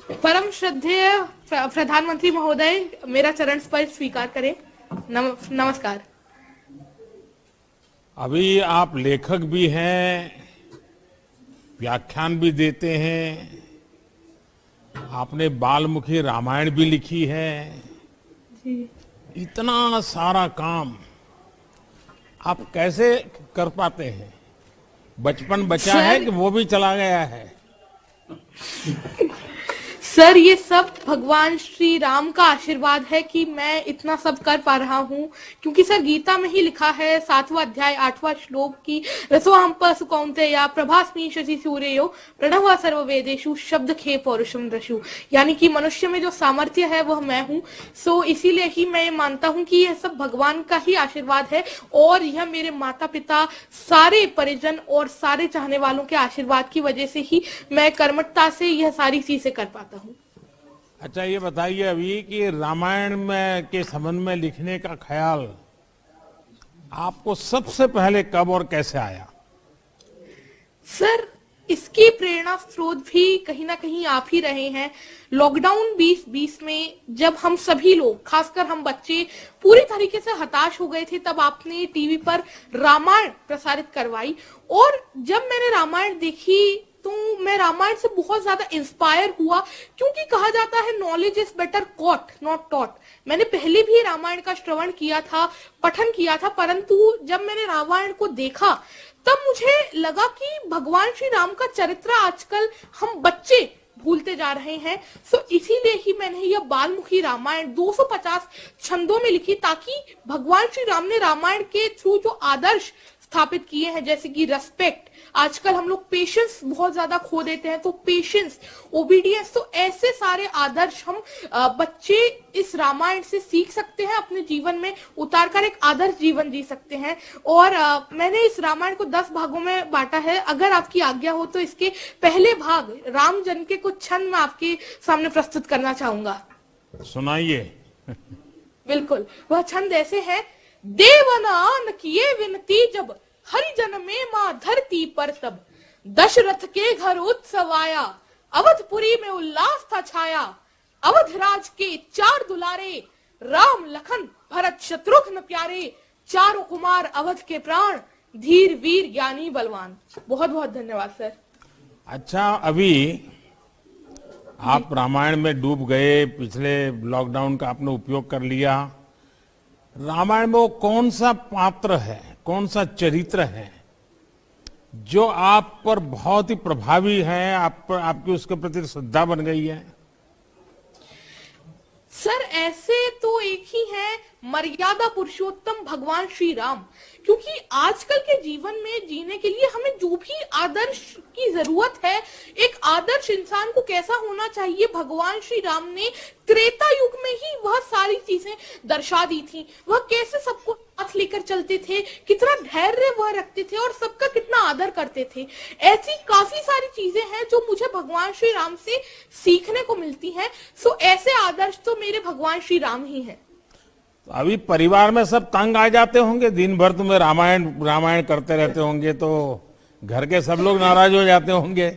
परम श्रद्धेय प्रधानमंत्री महोदय, मेरा चरण स्पर्श स्वीकार करें। नमस्कार। अभी आप लेखक भी हैं, व्याख्यान भी देते हैं, आपने बालमुखी रामायण भी लिखी है। जी। इतना सारा काम आप कैसे कर पाते हैं? बचपन बचा है कि वो भी चला गया है? सर, ये सब भगवान श्री राम का आशीर्वाद है कि मैं इतना सब कर पा रहा हूँ, क्योंकि सर गीता में ही लिखा है 7वां अध्याय 8वां श्लोक की रसोहम पसु कौन्तेय प्रभास्मि शशि सूर्यो प्रणव सर्ववेदेषु शब्द खे पौरुषम दृशु, यानी कि मनुष्य में जो सामर्थ्य है वह मैं हूँ। सो इसीलिए ही मैं मानता हूँ कि यह सब भगवान का ही आशीर्वाद है, और यह मेरे माता पिता, सारे परिजन और सारे चाहने वालों के आशीर्वाद की वजह से ही मैं कर्मठता से यह सारी चीजें कर पाता हूँ। अच्छा, ये बताइए अभी कि रामायण में के संबंध में लिखने का ख्याल आपको सबसे पहले कब और कैसे आया? सर, इसकी प्रेरणा स्रोत भी कहीं ना कहीं आप ही रहे हैं। लॉकडाउन 2020 में जब हम सभी लोग, खासकर हम बच्चे, पूरी तरीके से हताश हो गए थे, तब आपने टीवी पर रामायण प्रसारित करवाई, और जब मैंने रामायण देखी तो मैं रामायण से बहुत ज्यादा इंस्पायर हुआ, क्योंकि कहा जाता है knowledge is better caught not taught. मैंने पहले भी रामायण का श्रवण किया था, पठन किया था, परंतु जब मैंने रामायण को देखा तब मुझे लगा कि भगवान श्री राम का चरित्र आजकल हम बच्चे भूलते जा रहे हैं। सो इसीलिए ही मैंने यह बालमुखी रामायण 250 छंदों में लिखी, ताकि भगवान श्री राम ने रामायण के थ्रू जो आदर्श स्थापित किए हैं, जैसे कि रेस्पेक्ट, आजकल हम लोग पेशेंस बहुत ज्यादा खो देते हैं, तो पेशेंस, ओबीडियंस, तो ऐसे सारे आदर्श हम बच्चे इस रामायण से सीख सकते हैं, अपने जीवन में उतारकर एक आदर्श जीवन जी सकते हैं। और मैंने इस रामायण को 10 भागों में बांटा है। अगर आपकी आज्ञा हो तो इसके पहले भाग राम जन्म के कुछ छंद मैं आपके सामने प्रस्तुत करना चाहूंगा। सुनाइए। बिल्कुल, वह छंद ऐसे है। देवनान किए विनती जब, हरिजन में मां धरती पर तब, दशरथ के घर उत्सव आया, अवधपुरी में उल्लास था छाया, अवधराज के 4 दुलारे, राम लखन भरत शत्रुघ्न प्यारे, चारों कुमार अवध के प्राण, धीर वीर ज्ञानी बलवान। बहुत बहुत धन्यवाद सर। अच्छा, अभी आप रामायण में डूब गए, पिछले लॉकडाउन का आपने उपयोग कर लिया। रामायण में वो कौन सा पात्र है, कौन सा चरित्र है जो आप पर बहुत ही प्रभावी है, आप पर, आपकी उसके प्रति श्रद्धा बन गई है? सर, ऐसे तो एक ही है, मर्यादा पुरुषोत्तम भगवान श्री राम, क्योंकि आजकल के जीवन में जीने के लिए हमें जो भी आदर्श की जरूरत है, एक आदर्श इंसान को कैसा होना चाहिए, भगवान श्री राम ने त्रेता युग में ही वह सारी चीजें दर्शा दी थी। वह कैसे सबको साथ लेकर चलते थे, कितना धैर्य वह रखते थे, और सबका कितना आदर करते थे। ऐसी काफी सारी चीजें हैं जो मुझे भगवान श्री राम से सीखने को मिलती हैं। सो ऐसे आदर्श तो मेरे भगवान श्री राम ही हैं। तो अभी परिवार में सब तंग आ जाते होंगे, दिन भर तुम्हें रामायण रामायण करते रहते होंगे, तो घर के सब लोग नाराज हो जाते होंगे।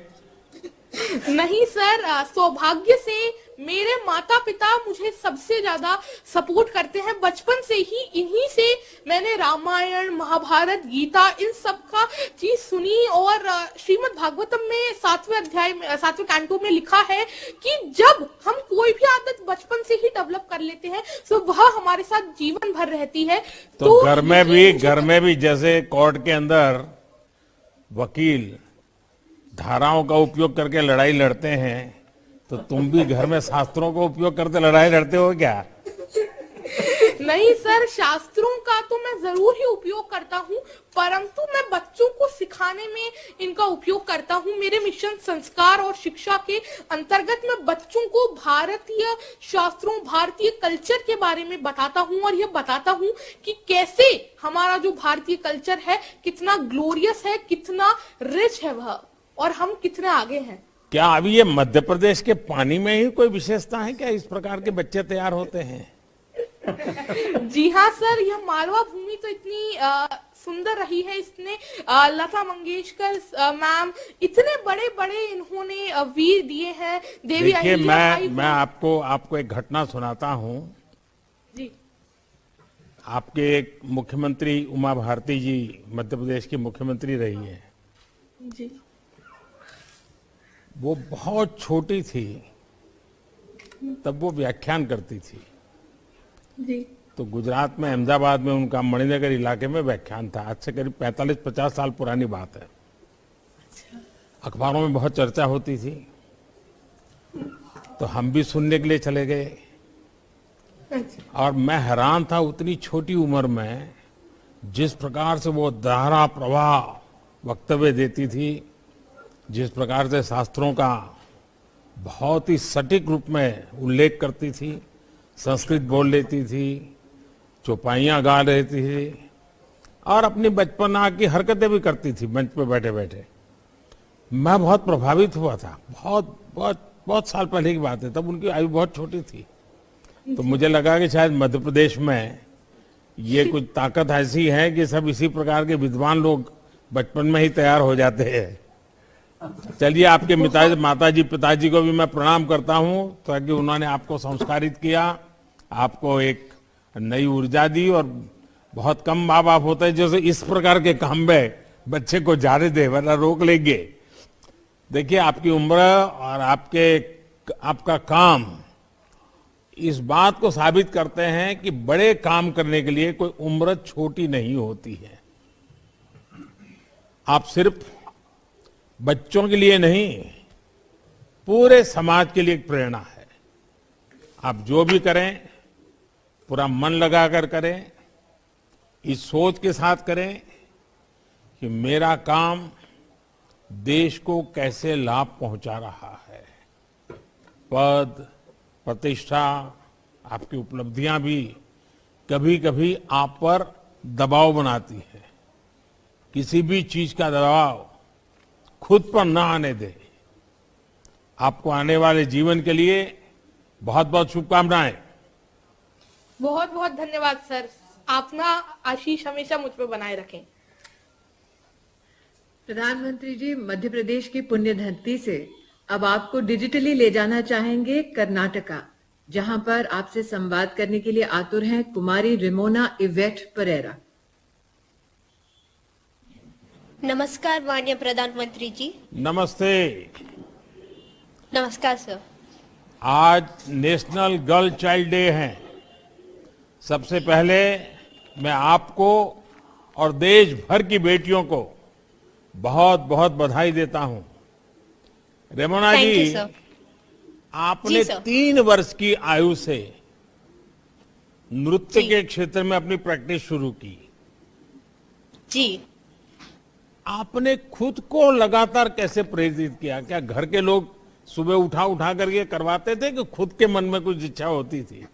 नहीं सर, सौभाग्य से मेरे माता पिता मुझे सबसे ज्यादा सपोर्ट करते हैं। बचपन से ही इन्हीं से मैंने रामायण, महाभारत, गीता, इन सब का चीज सुनी, और श्रीमद् भागवतम में 7वें अध्याय में, 7वें कैंटो में लिखा है कि जब हम कोई भी आदत बचपन से ही डेवलप कर लेते हैं तो वह हमारे साथ जीवन भर रहती है। तो घर में भी जैसे कोर्ट के अंदर वकील धाराओं का उपयोग करके लड़ाई लड़ते हैं, तो तुम भी घर में शास्त्रों का उपयोग करते लड़ाई लड़ते हो क्या? नहीं सर, शास्त्रों का तो मैं जरूर ही उपयोग करता हूँ, परंतु मैं बच्चों को सिखाने में इनका उपयोग करता हूँ। मेरे मिशन संस्कार और शिक्षा के अंतर्गत मैं बच्चों को भारतीय शास्त्रों, भारतीय कल्चर के बारे में बताता हूँ, और यह बताता हूँ कि कैसे हमारा जो भारतीय कल्चर है कितना ग्लोरियस है, कितना रिच है वह, और हम कितने आगे हैं। क्या अभी ये मध्य प्रदेश के पानी में ही कोई विशेषता है क्या, इस प्रकार के बच्चे तैयार होते हैं? जी हाँ सर, यह मालवा भूमि तो इतनी सुंदर रही है। इसने लता मंगेशकर मैम इतने बड़े बड़े इन्होंने वीर दिए हैं। देवी देखिए, अहिल्याबाई मैं आपको एक घटना सुनाता हूं। जी आपके एक मुख्यमंत्री उमा भारती जी मध्य प्रदेश की मुख्यमंत्री रही है। जी वो बहुत छोटी थी तब वो व्याख्यान करती थी। जी तो गुजरात में अहमदाबाद में उनका मणिनगर इलाके में व्याख्यान था। आज से करीब 45-50 साल पुरानी बात है। अखबारों में बहुत चर्चा होती थी, तो हम भी सुनने के लिए चले गए। और मैं हैरान था, उतनी छोटी उम्र में जिस प्रकार से वो धारा प्रवाह वक्तव्य देती थी, जिस प्रकार से शास्त्रों का बहुत ही सटीक रूप में उल्लेख करती थी, संस्कृत बोल लेती थी, चौपाइयाँ गा लेती थी और अपनी बचपना की हरकतें भी करती थी मंच पे बैठे बैठे। मैं बहुत प्रभावित हुआ था। बहुत बहुत बहुत साल पहले की बात है, तब उनकी आयु बहुत छोटी थी। तो मुझे लगा कि शायद मध्य प्रदेश में ये कुछ ताकत ऐसी है कि सब इसी प्रकार के विद्वान लोग बचपन में ही तैयार हो जाते हैं। चलिए, आपके माताजी पिताजी को भी मैं प्रणाम करता हूं, ताकि उन्होंने आपको संस्कारित किया, आपको एक नई ऊर्जा दी। और बहुत कम माँ बाप होते हैं जैसे इस प्रकार के काम में बच्चे को जाने दे, वरना रोक लेंगे। देखिए, आपकी उम्र और आपका काम इस बात को साबित करते हैं कि बड़े काम करने के लिए कोई उम्र छोटी नहीं होती है। आप सिर्फ बच्चों के लिए नहीं, पूरे समाज के लिए एक प्रेरणा है। आप जो भी करें पूरा मन लगाकर करें, इस सोच के साथ करें कि मेरा काम देश को कैसे लाभ पहुंचा रहा है। पद, प्रतिष्ठा, आपकी उपलब्धियां भी कभी कभी आप पर दबाव बनाती है। किसी भी चीज का दबाव खुद पर न आने दे। आपको आने वाले जीवन के लिए बहुत बहुत शुभकामनाएं। बहुत बहुत धन्यवाद सर। अपना आशीष हमेशा मुझ पर बनाए रखें। प्रधानमंत्री जी, मध्य प्रदेश की पुण्य धरती से अब आपको डिजिटली ले जाना चाहेंगे कर्नाटका, जहां पर आपसे संवाद करने के लिए आतुर हैं कुमारी रिमोना इवेट परेरा। नमस्कार माननीय प्रधानमंत्री जी। नमस्ते। नमस्कार सर। आज नेशनल गर्ल चाइल्ड डे है। सबसे पहले मैं आपको और देश भर की बेटियों को बहुत बहुत बधाई देता हूं। रेमोना थैंक यू जी, सर। आपने जी सर। 3 वर्ष की आयु से नृत्य जी। के क्षेत्र में अपनी प्रैक्टिस शुरू की। जी आपने खुद को लगातार कैसे प्रेरित किया? क्या घर के लोग सुबह उठा उठा करके करवाते थे कि खुद के मन में कुछ इच्छा होती थी?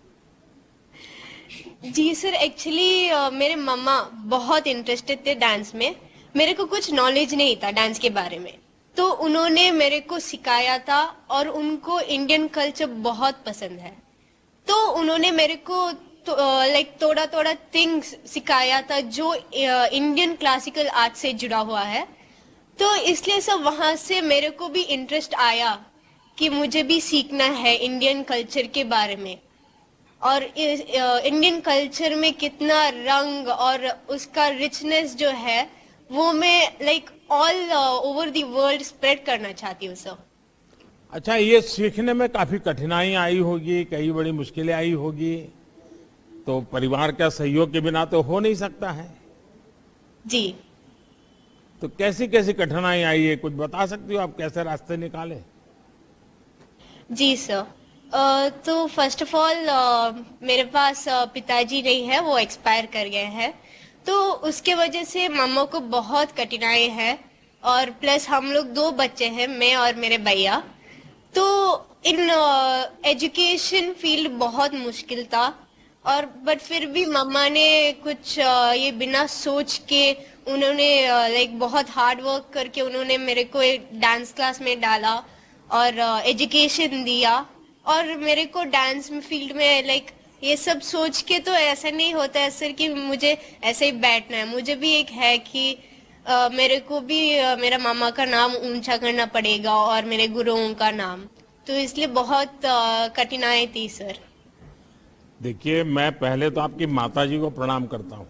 जी सर, एक्चुअली मेरे मम्मा बहुत इंटरेस्टेड थे डांस में। मेरे को कुछ नॉलेज नहीं था डांस के बारे में, तो उन्होंने मेरे को सिखाया था और उनको इंडियन कल्चर बहुत पसंद है। तो उन्होंने मेरे को थोड़ा थोड़ा थिंग्स सिखाया था जो इंडियन क्लासिकल आर्ट से जुड़ा हुआ है। तो इसलिए सब वहां से मेरे को भी इंटरेस्ट आया कि मुझे भी सीखना है इंडियन कल्चर के बारे में। और इंडियन कल्चर में कितना रंग और उसका रिचनेस जो है वो मैं all over the world spread करना चाहती हूँ सर। अच्छा, ये सीखने में काफी कठिनाई आई होगी, कई बड़ी मुश्किलें आई होगी, तो परिवार का सहयोग के बिना तो हो नहीं सकता है। जी तो कैसी कैसी कठिनाई आई है, कुछ बता सकती हो आप? कैसे रास्ते निकाले? जी सर, तो फर्स्ट ऑफ ऑल मेरे पास पिताजी नहीं है, वो एक्सपायर कर गए हैं। तो उसके वजह से मम्मा को बहुत कठिनाई है। और प्लस हम लोग 2 बच्चे हैं, मैं और मेरे भैया। तो इन एजुकेशन फील्ड बहुत मुश्किल था। और बट फिर भी मम्मा ने कुछ ये बिना सोच के उन्होंने बहुत हार्ड वर्क करके उन्होंने मेरे को एक डांस क्लास में डाला और एजुकेशन दिया। और मेरे को डांस फील्ड में ये सब सोच के तो ऐसा नहीं होता है सर कि मुझे ऐसे ही बैठना है। मुझे भी एक है कि मेरे को भी मेरा मामा का नाम ऊंचा करना पड़ेगा और मेरे गुरुओं का नाम, तो इसलिए बहुत कठिनाई थी सर। देखिए, मैं पहले तो आपकी माताजी को प्रणाम करता हूं।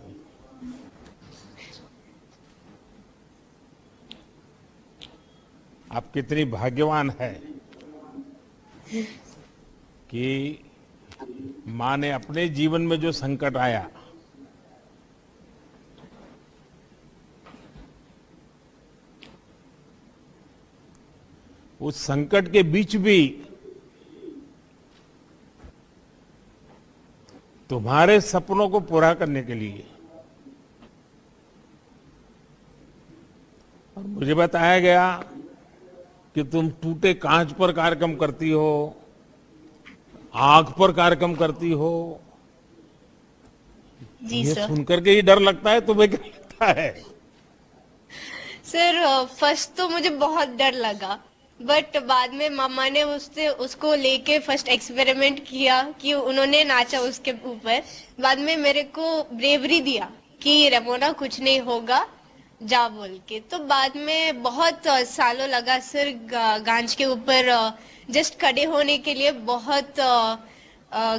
आप कितनी भाग्यवान है कि मां ने अपने जीवन में जो संकट आया, उस संकट के बीच भी तुम्हारे सपनों को पूरा करने के लिए, और मुझे बताया गया कि तुम टूटे कांच पर कार्यक्रम करती हो, आग पर कार्यक्रम करती हो। जी ये सर। सुनकर के ही डर लगता है, तुम्हें क्या लगता है? सर फर्स्ट तो मुझे बहुत डर लगा, बट बाद में मामा ने उसको लेके फर्स्ट एक्सपेरिमेंट किया कि उन्होंने नाचा उसके ऊपर। बाद में मेरे को ब्रेवरी दिया कि रेमोना कुछ नहीं होगा, जा बोल के। तो बाद में बहुत सालों लगा सर गांच के ऊपर जस्ट खड़े होने के लिए। बहुत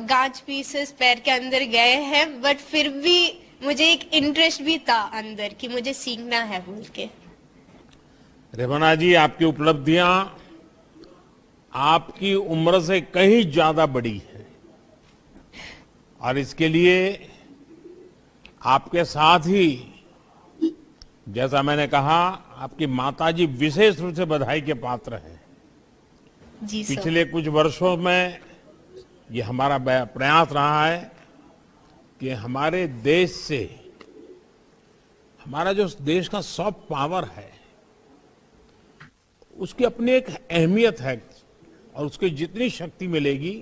गांच पीसेस पैर के अंदर गए हैं, बट फिर भी मुझे एक इंटरेस्ट भी था अंदर कि मुझे सीखना है बोल के। रेवना जी, आपकी उपलब्धियां आपकी उम्र से कहीं ज्यादा बड़ी है, और इसके लिए आपके साथ ही, जैसा मैंने कहा, आपकी माताजी विशेष रूप से बधाई के पात्र हैं। जी सर। पिछले कुछ वर्षों में ये हमारा प्रयास रहा है कि हमारे देश से, हमारा जो देश का सॉफ्ट पावर है, उसकी अपनी एक अहमियत है, और उसकी जितनी शक्ति मिलेगी,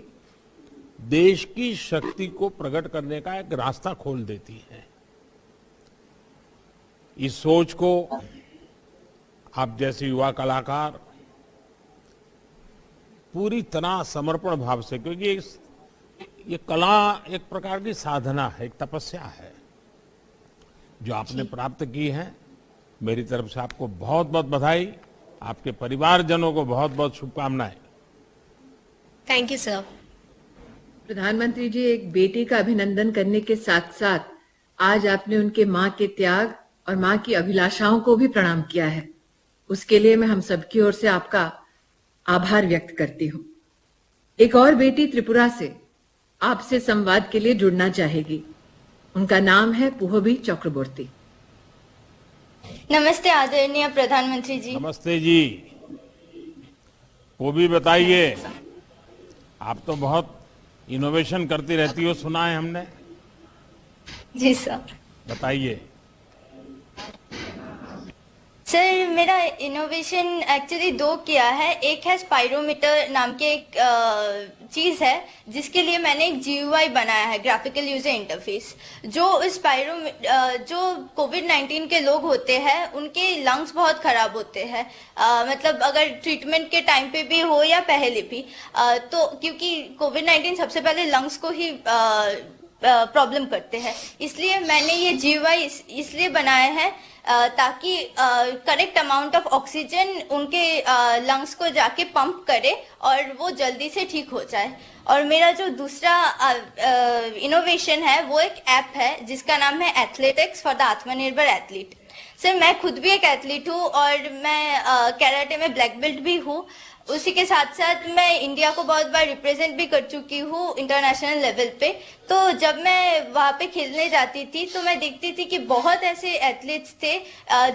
देश की शक्ति को प्रकट करने का एक रास्ता खोल देती है। इस सोच को आप जैसे युवा कलाकार पूरी तरह समर्पण भाव से, क्योंकि ये कला एक प्रकार की साधना है, एक तपस्या है जो आपने प्राप्त की है। मेरी तरफ से आपको बहुत बहुत बधाई, आपके परिवारजनों को बहुत बहुत शुभकामनाएं। Thank you sir. प्रधानमंत्री जी, एक बेटी का अभिनंदन करने के साथ साथ आज आपने उनके मां के त्याग और मां की अभिलाषाओं को भी प्रणाम किया है। उसके लिए मैं हम सबकी ओर से आपका आभार व्यक्त करती हूँ। एक और बेटी त्रिपुरा से आपसे संवाद के लिए जुड़ना चाहेगी। उनका नाम है पुहबी चक्रवर्ती। नमस्ते आदरणीय प्रधानमंत्री जी। नमस्ते जी। वो भी बताइए, आप तो बहुत इनोवेशन करती रहती हो, सुना है हमने। जी सर। बताइए। सर, मेरा इनोवेशन एक्चुअली दो किया है। एक है स्पाइरोमीटर नाम के एक चीज़ है जिसके लिए मैंने एक GUI बनाया है, ग्राफिकल यूजर इंटरफेस। जो जो कोविड-19 के लोग होते हैं उनके लंग्स बहुत खराब होते हैं, मतलब अगर ट्रीटमेंट के टाइम पे भी हो या पहले भी, तो क्योंकि कोविड-19 सबसे पहले लंग्स को ही प्रॉब्लम करते हैं, इसलिए मैंने ये GUI इसलिए बनाया है ताकि करेक्ट अमाउंट ऑफ ऑक्सीजन उनके लंग्स को जाके पंप करे और वो जल्दी से ठीक हो जाए। और मेरा जो दूसरा इनोवेशन है वो एक ऐप है जिसका नाम है एथलेटिक्स फॉर द आत्मनिर्भर एथलीट। सर, मैं खुद भी एक एथलीट हूँ और मैं कैराटे में ब्लैक बेल्ट भी हूँ। उसी के साथ साथ मैं इंडिया को बहुत बार रिप्रेजेंट भी कर चुकी हूँ इंटरनेशनल लेवल पे। तो जब मैं वहाँ पे खेलने जाती थी तो मैं देखती थी कि बहुत ऐसे एथलीट्स थे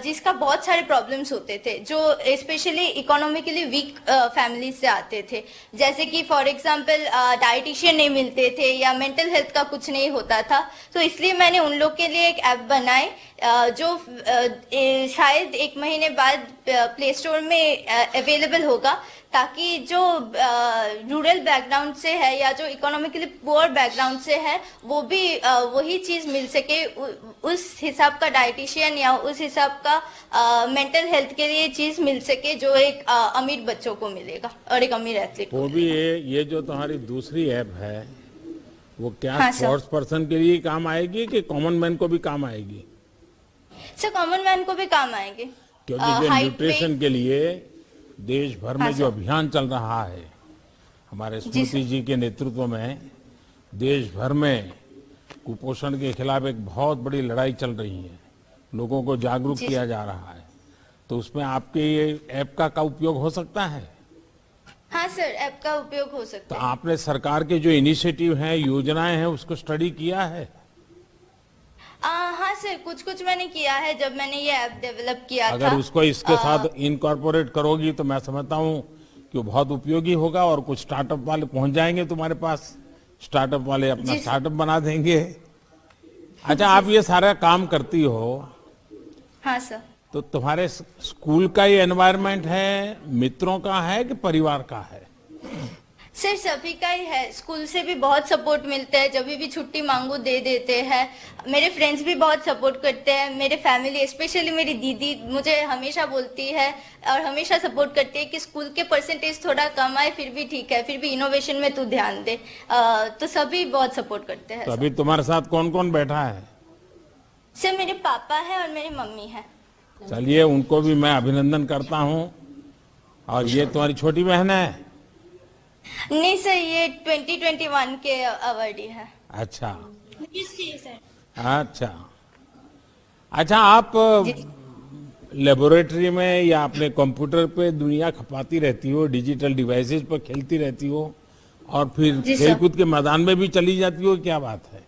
जिसका बहुत सारे प्रॉब्लम्स होते थे, जो स्पेशली इकोनॉमिकली वीक फैमिली से आते थे। जैसे कि फॉर एग्जांपल डाइटिशियन नहीं मिलते थे या मेंटल हेल्थ का कुछ नहीं होता था। तो इसलिए मैंने उन लोग के लिए एक ऐप बनाई जो शायद 1 महीने बाद प्ले स्टोर में अवेलेबल होगा, ताकि जो रूरल बैकग्राउंड से है या जो इकोनॉमिकली पुअर बैकग्राउंड से है वो भी वही चीज मिल सके, उस हिसाब का डाइटिशियन या उस हिसाब का मेंटल हेल्थ के लिए चीज मिल सके जो एक अमीर बच्चों को मिलेगा और एक अमीर एथलीट को। वो भी ये जो तुम्हारी दूसरी ऐप है, वो क्या हाँ, सर। स्पोर्ट्स पर्सन के लिए काम आएगी कि कॉमन मैन को भी काम आएगी? सर कॉमन मैन को भी काम आएंगे। क्योंकि जो height न्यूट्रिशन के लिए देश भर में हाँ, जो सर। अभियान चल रहा है, हमारे जी, स्मृति सर। जी के नेतृत्व में देश भर में कुपोषण के खिलाफ एक बहुत बड़ी लड़ाई चल रही है, लोगों को जागरूक जी, किया जा रहा है, तो उसमें आपके ये ऐप का उपयोग हो सकता है। हाँ सर, ऐप का उपयोग हो तो सकता है। आपने सरकार के जो इनिशिएटिव हैं, योजनाएं हैं, उसको स्टडी किया है? हाँ सर, कुछ कुछ मैंने किया है जब मैंने ये ऐप डेवलप किया था। अगर उसको इसके साथ इनकॉर्पोरेट करोगी तो मैं समझता हूँ कि वो बहुत उपयोगी होगा और कुछ स्टार्टअप वाले पहुंच जाएंगे तुम्हारे पास, स्टार्टअप वाले अपना जी, स्टार्टअप बना देंगे। अच्छा, आप ये सारा काम करती हो, हाँ सर। तो तुम्हारे स्कूल का ये एनवायरनमेंट है, मित्रों का है कि परिवार का है? सर सभी का ही है, स्कूल से भी बहुत सपोर्ट मिलता है, जब भी छुट्टी मांगो दे देते हैं। मेरे फ्रेंड्स भी बहुत सपोर्ट करते हैं, मेरे फैमिली स्पेशली मेरी दीदी मुझे हमेशा बोलती है और हमेशा सपोर्ट करती है कि स्कूल के परसेंटेज थोड़ा कम आए फिर भी ठीक है, फिर भी इनोवेशन में तू ध्यान दे। तो सभी बहुत सपोर्ट करते हैं। तो अभी तुम्हारे साथ कौन कौन बैठा है? सर मेरे पापा है और मेरी मम्मी है। चलिए, उनको भी मैं अभिनंदन करता हूँ। और ये तुम्हारी छोटी बहन है? नहीं सर, ये 2021 के अवार्डी है। अच्छा सर। अच्छा अच्छा, आप लेबोरेटरी में या अपने कंप्यूटर पे दुनिया खपाती रहती हो, डिजिटल डिवाइसेस पर खेलती रहती हो और फिर जी, सर। खेलकूद के मैदान में भी चली जाती हो, क्या बात है?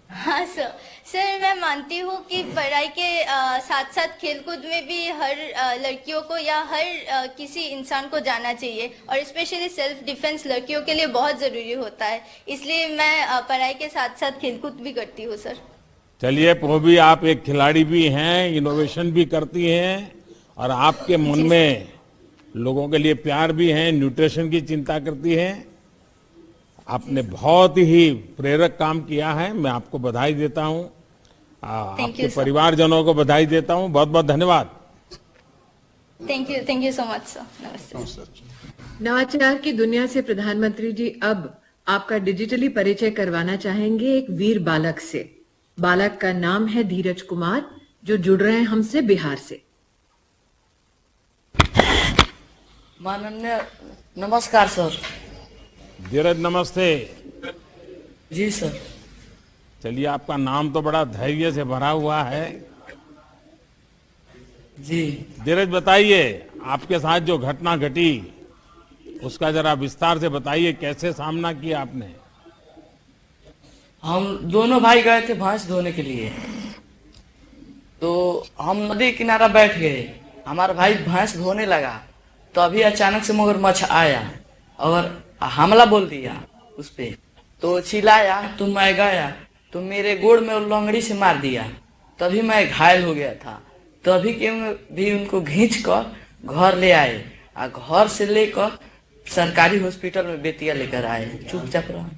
हाँ सर, सर मैं मानती हूँ कि पढ़ाई के साथ साथ खेलकूद में भी हर लड़कियों को या हर किसी इंसान को जाना चाहिए, और स्पेशली सेल्फ डिफेंस लड़कियों के लिए बहुत जरूरी होता है, इसलिए मैं पढ़ाई के साथ साथ खेलकूद भी करती हूँ सर। चलिए, भी आप एक खिलाड़ी भी हैं, इनोवेशन भी करती हैं और आपके मन में लोगों के लिए प्यार भी है, न्यूट्रिशन की चिंता करती हैं। आपने बहुत ही प्रेरक काम किया है, मैं आपको बधाई देता हूं, आपके sir. परिवारजनों को बधाई देता हूं। बहुत बहुत धन्यवाद। Thank you so much sir. नमस्ते। नवाचार की दुनिया से प्रधानमंत्री जी अब आपका डिजिटली परिचय करवाना चाहेंगे एक वीर बालक से। बालक का नाम है धीरज कुमार, जो जुड़ रहे हैं हमसे बिहार से। माननीय नमस्कार सर। धीरज नमस्ते। जी सर। चलिए, आपका नाम तो बड़ा धैर्य से भरा हुआ है। जी धीरज, बताइए आपके साथ जो घटना घटी उसका जरा विस्तार से बताइए, कैसे सामना किया आपने? हम दोनों भाई गए थे भैंस धोने के लिए, तो हम नदी किनारा बैठ गए, हमारा भाई भैंस धोने लगा, तो अभी अचानक से मगरमच्छ आया और हमला बोल दिया उस पे, तो चिल्लाया, तो मैं गया तो मेरे गोड़ में लंगड़ी से मार दिया, तभी मैं घायल हो गया था। तभी के भी उनको खींच कर घर ले आए और घर से लेकर सरकारी हॉस्पिटल में बेतिया लेकर आए। चुपचाप रहा।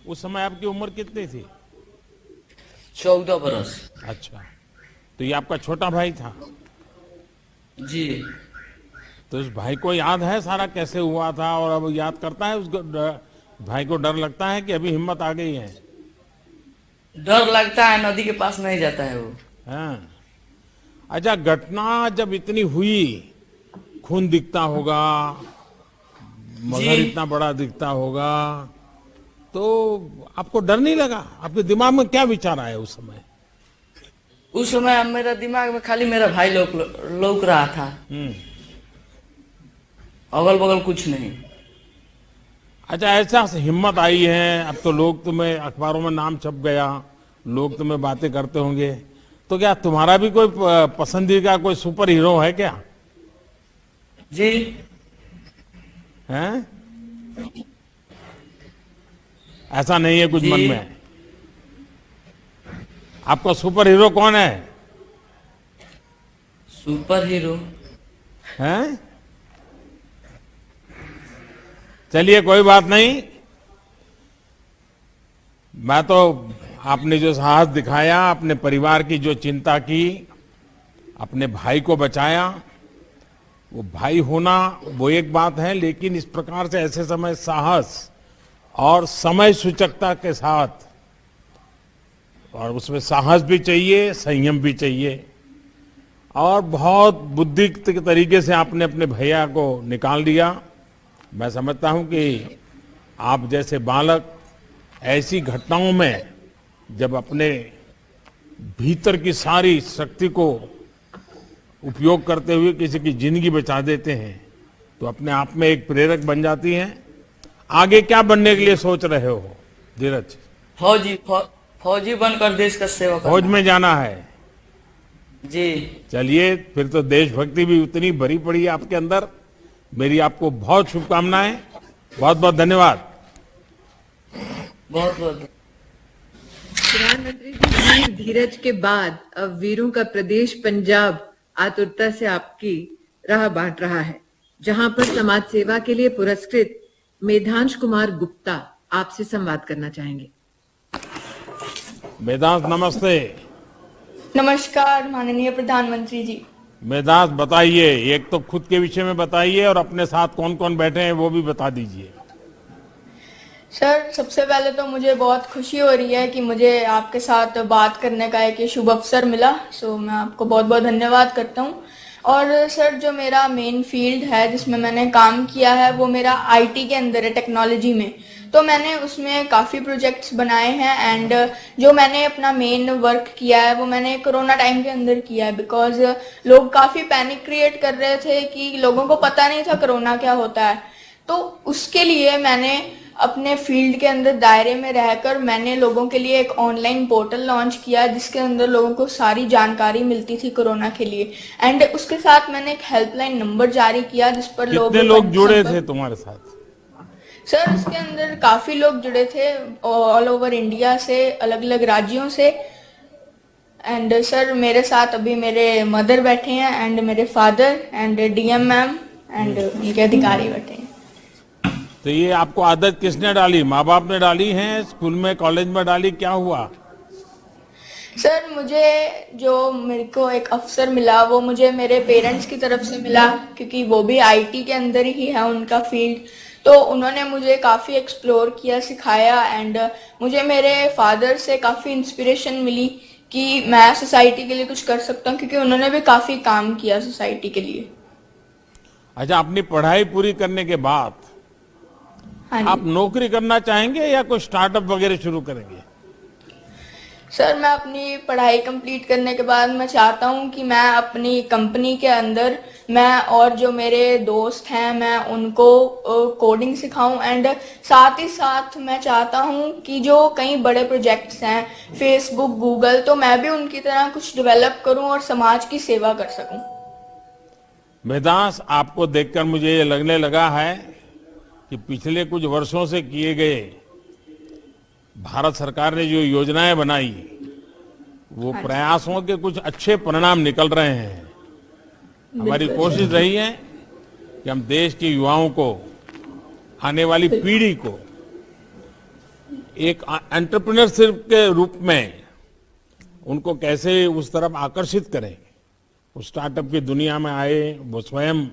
उस समय आपकी उम्र कितनी थी? 14 बरस। अच्छा, तो ये आपका छोटा भाई था? जी तो उस भाई को याद है सारा कैसे हुआ था, और अब याद करता है उसको? भाई को डर लगता है कि अभी हिम्मत आ गई है? डर लगता है, नदी के पास नहीं जाता है वो। हाँ। अच्छा, घटना जब इतनी हुई, खून दिखता होगा, मगर इतना बड़ा दिखता होगा, तो आपको डर नहीं लगा? आपके दिमाग में क्या विचार आया उस समय? उस समय मेरा दिमाग में खाली मेरा भाई लौक रहा था, अगल बगल कुछ नहीं। अच्छा, ऐसा हिम्मत आई है, अब तो लोग तुम्हें अखबारों में नाम छप गया, लोग तुम्हें बातें करते होंगे, तो क्या तुम्हारा भी कोई पसंदीदा कोई सुपर हीरो है क्या? जी हैं? ऐसा नहीं है कुछ जी। मन में? आपका सुपर हीरो कौन है? सुपर हीरो हैं? चलिए, कोई बात नहीं। मैं तो, आपने जो साहस दिखाया, अपने परिवार की जो चिंता की, अपने भाई को बचाया, वो भाई होना वो एक बात है, लेकिन इस प्रकार से ऐसे समय साहस और समय सूचकता के साथ, और उसमें साहस भी चाहिए, संयम भी चाहिए, और बहुत बुद्धि के तरीके से आपने अपने भैया को निकाल दिया। मैं समझता हूं कि आप जैसे बालक ऐसी घटनाओं में जब अपने भीतर की सारी शक्ति को उपयोग करते हुए किसी की जिंदगी बचा देते हैं तो अपने आप में एक प्रेरक बन जाती हैं। आगे क्या बनने के लिए सोच रहे हो धीरज? फौजी बनकर देश का सेवा करना। फौज में जाना है? जी। चलिए, फिर तो देशभक्ति भी उतनी भरी पड़ी है आपके अंदर। मेरी आपको बहुत शुभकामनाएं, बहुत बहुत धन्यवाद। बहुत बहुत प्रधानमंत्री जी, वीर धीरज के बाद अब वीरों का प्रदेश पंजाब आतुरता से आपकी राह बांट रहा है, जहां पर समाज सेवा के लिए पुरस्कृत मेधांश कुमार गुप्ता आपसे संवाद करना चाहेंगे। मेधांश, नमस्ते। नमस्कार माननीय प्रधानमंत्री जी। मेधांश, बताइए, एक तो खुद के विषय में बताइए और अपने साथ कौन कौन बैठे हैं वो भी बता दीजिए। सर, सबसे पहले तो मुझे बहुत खुशी हो रही है कि मुझे आपके साथ बात करने का एक शुभ अवसर मिला। सो मैं आपको बहुत बहुत धन्यवाद करता हूँ। और सर, जो मेरा मेन फील्ड है जिसमें मैंने काम किया है वो मेरा आईटी के अंदर है, टेक्नोलॉजी में। तो मैंने उसमें काफ़ी प्रोजेक्ट्स बनाए हैं एंड जो मैंने अपना मेन वर्क किया है वो मैंने कोरोना टाइम के अंदर किया है, बिकॉज लोग काफ़ी पैनिक क्रिएट कर रहे थे कि लोगों को पता नहीं था कोरोना क्या होता है। तो उसके लिए मैंने अपने फील्ड के अंदर दायरे में रहकर मैंने लोगों के लिए एक ऑनलाइन पोर्टल लॉन्च किया जिसके अंदर लोगों को सारी जानकारी मिलती थी कोरोना के लिए। एंड उसके साथ मैंने एक हेल्पलाइन नंबर जारी किया जिस पर कितने लोग जुड़े थे तुम्हारे साथ? सर, उसके अंदर काफी लोग जुड़े थे ऑल ओवर इंडिया से, अलग अलग राज्यों से। एंड सर, मेरे साथ अभी मेरे मदर बैठे हैं एंड मेरे father and DM ma'am and उनके अधिकारी बैठे हैं। तो ये आपको आदत किसने डाली? माँ बाप ने डाली है? स्कूल में, कॉलेज में डाली? क्या हुआ? सर, मुझे जो मेरे को एक अवसर मिला वो मुझे मेरे पेरेंट्स की तरफ से मिला, क्योंकि वो भी आईटी के अंदर ही है उनका फील्ड। तो उन्होंने मुझे काफ़ी एक्सप्लोर किया, सिखाया एंड मुझे मेरे फादर से काफ़ी इंस्पिरेशन मिली कि मैं सोसाइटी के लिए कुछ कर सकता हूँ, क्योंकि उन्होंने भी काफ़ी काम किया सोसाइटी के लिए। अच्छा, अपनी पढ़ाई पूरी करने के बाद हाँ जी। आप नौकरी करना चाहेंगे या कोई स्टार्टअप वगैरह शुरू करेंगे? सर, मैं अपनी पढ़ाई कंप्लीट करने के बाद मैं चाहता हूँ कि मैं अपनी कंपनी के अंदर मैं और जो मेरे दोस्त हैं मैं उनको कोडिंग सिखाऊं एंड साथ ही साथ मैं चाहता हूँ कि जो कई बड़े प्रोजेक्ट्स हैं फेसबुक, गूगल, तो मैं भी उनकी तरह कुछ डेवलप करूँ और समाज की सेवा कर सकूँ। मेधांश, आपको देखकर मुझे ये लगने लगा है कि पिछले कुछ वर्षों से किए गए भारत सरकार ने जो योजनाएं बनाई वो प्रयासों के कुछ अच्छे परिणाम निकल रहे हैं। हमारी कोशिश रही है कि हम देश के युवाओं को, आने वाली पीढ़ी को एक एंटरप्रेन्योरशिप के रूप में उनको कैसे उस तरफ आकर्षित करें, उस स्टार्टअप की दुनिया में आए, वो स्वयं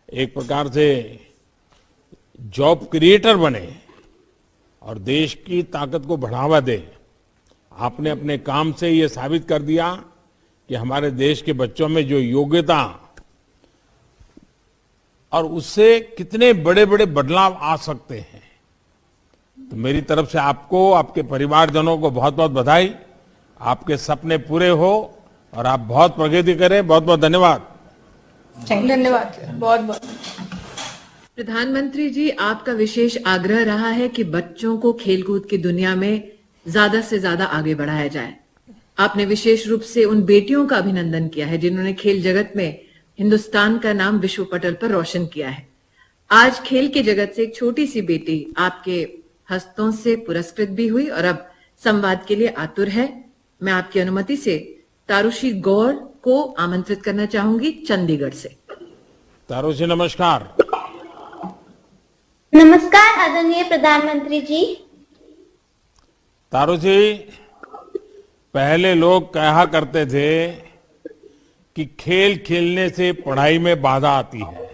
एक प्रकार से जॉब क्रिएटर बने और देश की ताकत को बढ़ावा दे। आपने अपने काम से ये साबित कर दिया कि हमारे देश के बच्चों में जो योग्यता और उससे कितने बड़े बड़े बदलाव आ सकते हैं। तो मेरी तरफ से आपको, आपके परिवारजनों को बहुत बहुत बधाई। आपके सपने पूरे हो और आप बहुत प्रगति करें। बहुत बहुत धन्यवाद। धन्यवाद सर, बहुत बहुत। प्रधानमंत्री जी, आपका विशेष आग्रह रहा है कि बच्चों को खेलकूद की दुनिया में ज्यादा से ज्यादा आगे बढ़ाया जाए। आपने विशेष रूप से उन बेटियों का अभिनंदन किया है जिन्होंने खेल जगत में हिंदुस्तान का नाम विश्व पटल पर रोशन किया है। आज खेल के जगत से एक छोटी सी बेटी आपके हस्तों से पुरस्कृत भी हुई और अब संवाद के लिए आतुर है। मैं आपकी अनुमति से तारुषी गौर को आमंत्रित करना चाहूंगी चंडीगढ़ से। तारुषी, नमस्कार। नमस्कार आदरणीय प्रधानमंत्री जी। तारुषी, पहले लोग कहा करते थे कि खेल खेलने से पढ़ाई में बाधा आती है।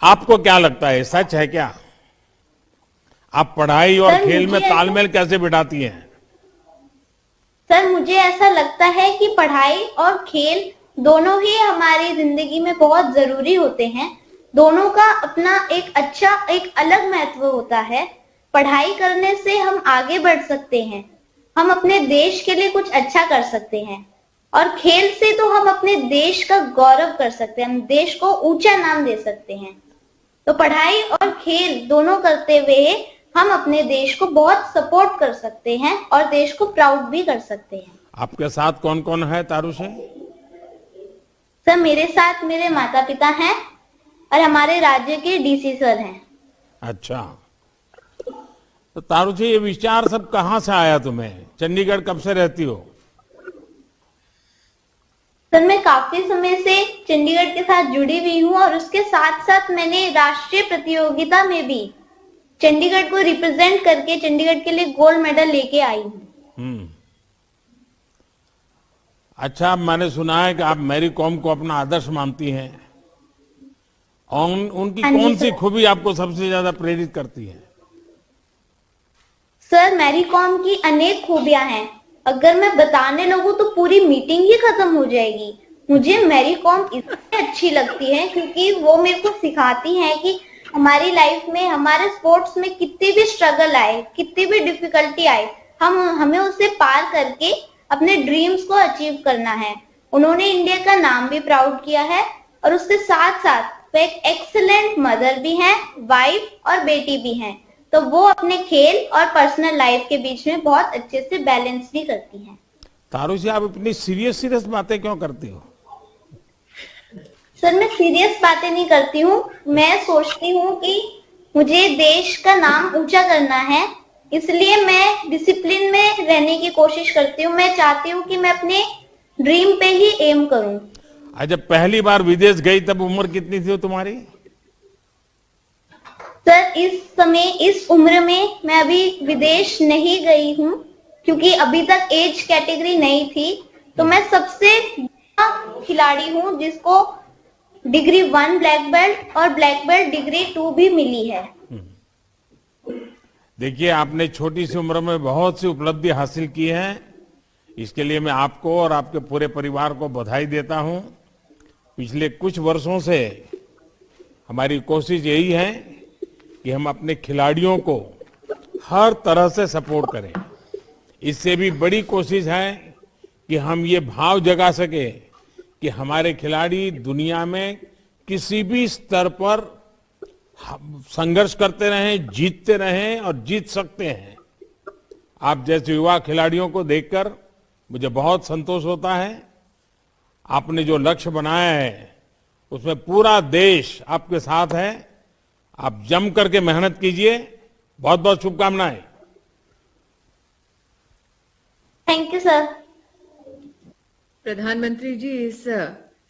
आपको क्या लगता है, सच है क्या? आप पढ़ाई और सर, खेल में मुझे तालमेल कैसे बिठाती हैं? सर मुझे ऐसा लगता है कि पढ़ाई और खेल दोनों ही हमारी जिंदगी में बहुत जरूरी होते हैं। दोनों का अपना एक अलग महत्व होता है। पढ़ाई करने से हम आगे बढ़ सकते हैं, हम अपने देश के लिए कुछ अच्छा कर सकते हैं, और खेल से तो हम अपने देश का गौरव कर सकते हैं, हम देश को ऊंचा नाम दे सकते हैं। तो पढ़ाई और खेल दोनों करते हुए हम अपने देश को बहुत सपोर्ट कर सकते हैं और देश को प्राउड भी कर सकते हैं। आपके साथ कौन कौन है तारुषी? सर मेरे साथ मेरे माता पिता हैं और हमारे राज्य के डीसी सर हैं। अच्छा, तो तारुषी ये विचार सब कहाँ से आया तुम्हें? चंडीगढ़ कब से रहती हो? सर मैं काफी समय से चंडीगढ़ के साथ जुड़ी हुई हूँ और उसके साथ साथ मैंने राष्ट्रीय प्रतियोगिता में भी चंडीगढ़ को रिप्रेजेंट करके चंडीगढ़ के लिए गोल्ड मेडल लेके आई हूँ। अच्छा, मैंने सुना है कि आप मैरी कॉम को अपना आदर्श मानती हैं। उनकी हाँ जी, कौन सी सर। खूबी आपको सबसे ज्यादा प्रेरित करती है? सर मैरी कॉम की अनेक खूबियां हैं, अगर मैं बताने लगूं तो पूरी मीटिंग ही खत्म हो जाएगी। मुझे मैरी कॉम इसलिए अच्छी लगती है क्योंकि वो मेरे को सिखाती हैं कि हमारी लाइफ में, हमारे स्पोर्ट्स में कितनी भी स्ट्रगल आए, कितनी भी डिफिकल्टी आए, हमें उसे पार करके अपने ड्रीम्स को अचीव करना है। उन्होंने इंडिया का नाम भी प्राउड किया है और उसके साथ साथ वो एक एक्सीलेंट मदर भी हैं, वाइफ और बेटी भी हैं। तो वो अपने खेल और पर्सनल लाइफ के बीच में बहुत अच्छे से बैलेंस भी करती हैं। तारुषी, आप इतनी सीरियस बातें क्यों करती हो? सर मैं सीरियस बातें नहीं करती हूँ, मैं सोचती हूँ कि मुझे देश का नाम ऊंचा करना है, इसलिए मैं डिसिप्लिन में रहने की कोशिश करती हूँ। मैं चाहती हूँ कि मैं अपने ड्रीम पे ही एम करूँ। आज जब पहली बार विदेश गई तब उम्र कितनी थी तुम्हारी? सर इस समय इस उम्र में मैं अभी विदेश नहीं गई हूँ क्योंकि अभी तक एज कैटेगरी नहीं थी। तो मैं सबसे बड़ा खिलाड़ी हूँ जिसको डिग्री 1 ब्लैक बेल्ट और ब्लैक बेल्ट डिग्री 2 भी मिली है। देखिए, आपने छोटी सी उम्र में बहुत सी उपलब्धि हासिल की है। इसके लिए मैं आपको और आपके पूरे परिवार को बधाई देता हूं। पिछले कुछ वर्षों से हमारी कोशिश यही है कि हम अपने खिलाड़ियों को हर तरह से सपोर्ट करें। इससे भी बड़ी कोशिश है कि हम ये भाव जगा सके कि हमारे खिलाड़ी दुनिया में किसी भी स्तर पर संघर्ष करते रहें, जीतते रहें और जीत सकते हैं। आप जैसे युवा खिलाड़ियों को देखकर मुझे बहुत संतोष होता है। आपने जो लक्ष्य बनाया है उसमें पूरा देश आपके साथ है। आप जम करके मेहनत कीजिए। बहुत बहुत शुभकामनाएं। Thank you sir. प्रधानमंत्री जी, इस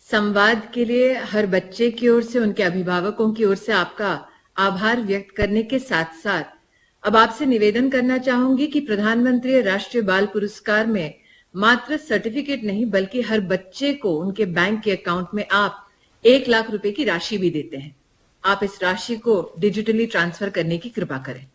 संवाद के लिए हर बच्चे की ओर से, उनके अभिभावकों की ओर से आपका आभार व्यक्त करने के साथ साथ अब आपसे निवेदन करना चाहूंगी कि प्रधानमंत्री राष्ट्रीय बाल पुरस्कार में मात्र सर्टिफिकेट नहीं बल्कि हर बच्चे को उनके बैंक के अकाउंट में आप 1 लाख रुपए की राशि भी देते हैं। आप इस राशि को डिजिटली ट्रांसफर करने की कृपा करें।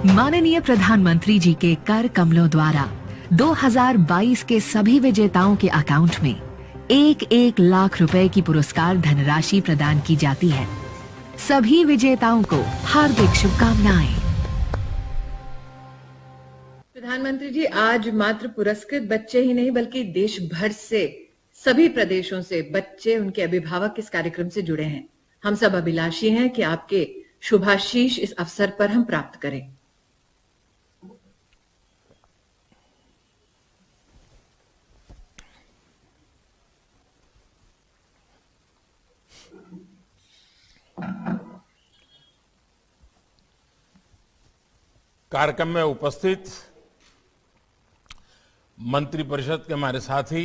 माननीय प्रधानमंत्री जी के कर कमलों द्वारा 2022 के सभी विजेताओं के अकाउंट में 1-1 लाख रुपए की पुरस्कार धनराशि प्रदान की जाती है। सभी विजेताओं को हार्दिक शुभकामनाएं। प्रधानमंत्री जी, आज मात्र पुरस्कृत बच्चे ही नहीं बल्कि देश भर से, सभी प्रदेशों से बच्चे, उनके अभिभावक इस कार्यक्रम से जुड़े हैं। हम सब अभिलाषी हैं कि आपके शुभाशीष इस अवसर पर हम प्राप्त करें। कार्यक्रम में उपस्थित मंत्रिपरिषद के हमारे साथी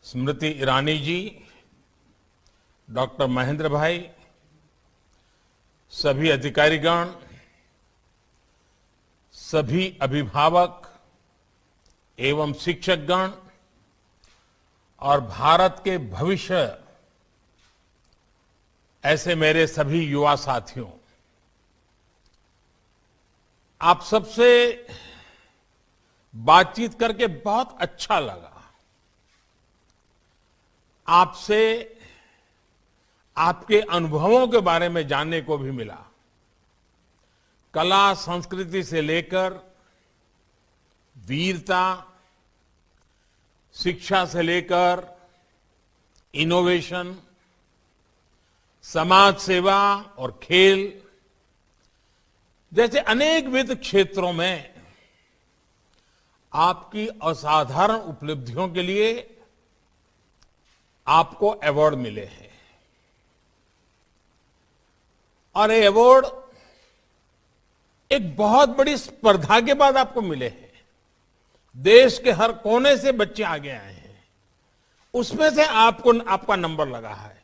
स्मृति ईरानी जी, डॉक्टर महेंद्र भाई, सभी अधिकारीगण, सभी अभिभावक एवं शिक्षकगण और भारत के भविष्य ऐसे मेरे सभी युवा साथियों, आप सबसे बातचीत करके बहुत अच्छा लगा। आपसे आपके अनुभवों के बारे में जानने को भी मिला। कला संस्कृति से लेकर वीरता, शिक्षा से लेकर इनोवेशन, समाज सेवा और खेल जैसे अनेकविध क्षेत्रों में आपकी असाधारण उपलब्धियों के लिए आपको अवार्ड मिले हैं। और ये अवार्ड एक बहुत बड़ी स्पर्धा के बाद आपको मिले हैं। देश के हर कोने से बच्चे आगे आए हैं, उसमें से आपको आपका नंबर लगा है।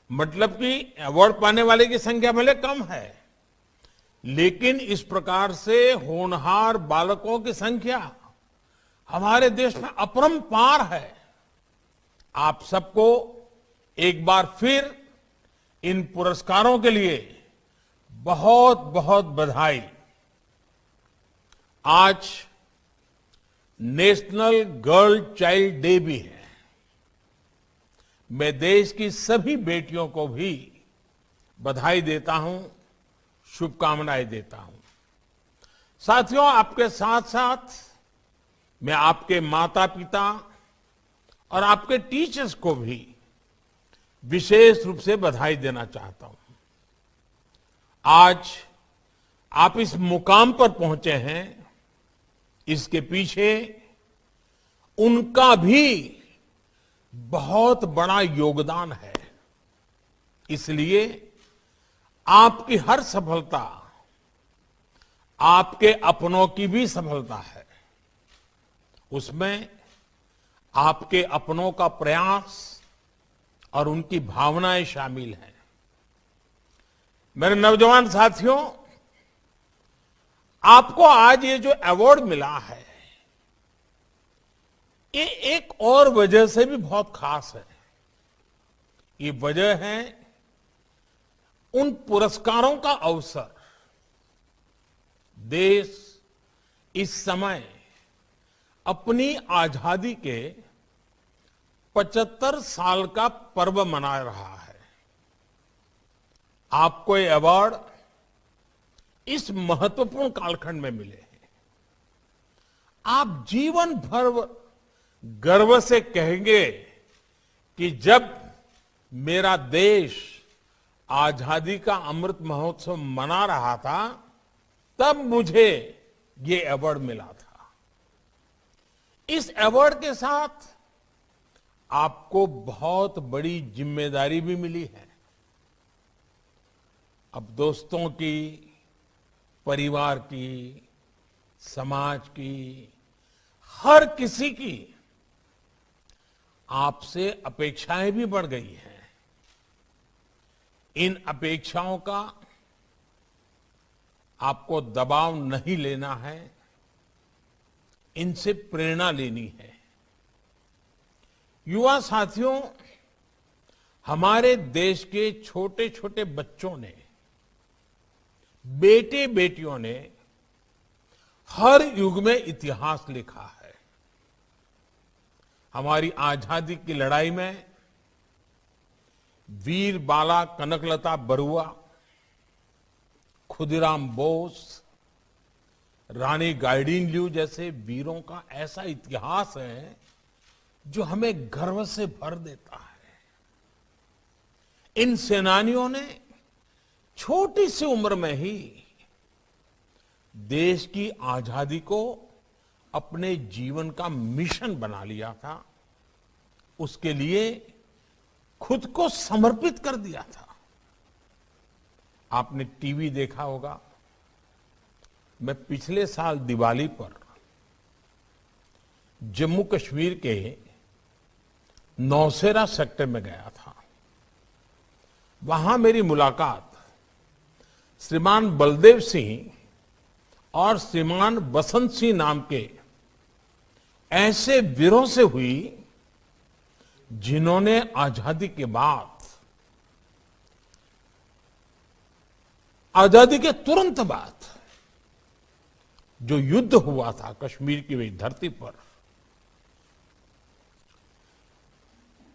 मतलब कि अवार्ड पाने वाले की संख्या भले कम है, लेकिन इस प्रकार से होनहार बालकों की संख्या हमारे देश में अपरंपार है। आप सबको एक बार फिर इन पुरस्कारों के लिए बहुत बहुत बधाई। आज नेशनल गर्ल चाइल्ड डे भी है। मैं देश की सभी बेटियों को भी बधाई देता हूं, शुभकामनाएं देता हूं। साथियों, आपके साथ साथ मैं आपके माता पिता और आपके टीचर्स को भी विशेष रूप से बधाई देना चाहता हूं। आज आप इस मुकाम पर पहुंचे हैं, इसके पीछे उनका भी बहुत बड़ा योगदान है। इसलिए आपकी हर सफलता आपके अपनों की भी सफलता है। उसमें आपके अपनों का प्रयास और उनकी भावनाएं शामिल हैं। मेरे नौजवान साथियों, आपको आज ये जो अवार्ड मिला है, ये एक और वजह से भी बहुत खास है। ये वजह है उन पुरस्कारों का अवसर। देश इस समय अपनी आजादी के 75 साल का पर्व मना रहा है। आपको ये अवार्ड इस महत्वपूर्ण कालखंड में मिले हैं। आप जीवन भर गर्व से कहेंगे कि जब मेरा देश आजादी का अमृत महोत्सव मना रहा था, तब मुझे ये अवार्ड मिला था। इस अवार्ड के साथ आपको बहुत बड़ी जिम्मेदारी भी मिली है। अब दोस्तों की, परिवार की, समाज की, हर किसी की आपसे अपेक्षाएं भी बढ़ गई हैं। इन अपेक्षाओं का आपको दबाव नहीं लेना है, इनसे प्रेरणा लेनी है। युवा साथियों, हमारे देश के छोटे छोटे बच्चों ने, बेटे बेटियों ने हर युग में इतिहास लिखा है। हमारी आजादी की लड़ाई में वीर बाला कनकलता बरुआ, खुदीराम बोस, रानी गाइडिंलियू जैसे वीरों का ऐसा इतिहास है जो हमें गर्व से भर देता है। इन सेनानियों ने छोटी सी उम्र में ही देश की आजादी को अपने जीवन का मिशन बना लिया था। उसके लिए खुद को समर्पित कर दिया था। आपने टीवी देखा होगा। मैं पिछले साल दिवाली पर जम्मू कश्मीर के नौशेरा सेक्टर में गया था। वहां मेरी मुलाकात श्रीमान बलदेव सिंह और श्रीमान बसंत सिंह नाम के ऐसे वीरों से हुई जिन्होंने आजादी के बाद आजादी के तुरंत बाद जो युद्ध हुआ था कश्मीर की वही धरती पर,